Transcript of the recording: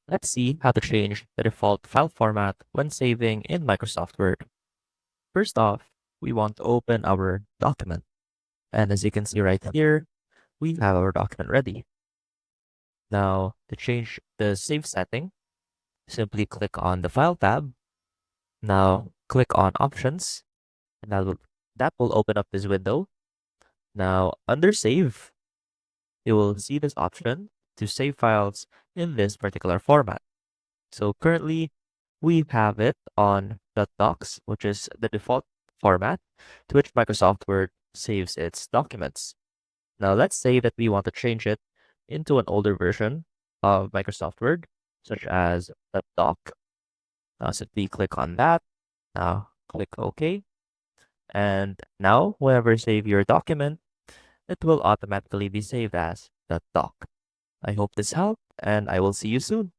Let's see how to change the default file format when saving in Microsoft Word. First off, we want to open our document. And as you can see right here, we have our document ready. Now, to change the save setting, simply click on the File tab. Now, click on Options, and that will open up this window. Now, under Save, you will see this option to save files in this particular format. So currently, we have it on .docs, which is the default format to which Microsoft Word saves its documents. Now let's say that we want to change it into an older version of Microsoft Word, such as .doc. Now simply click on that. Now click OK. And now whenever you save your document, it will automatically be saved as .doc. I hope this helped, and I will see you soon.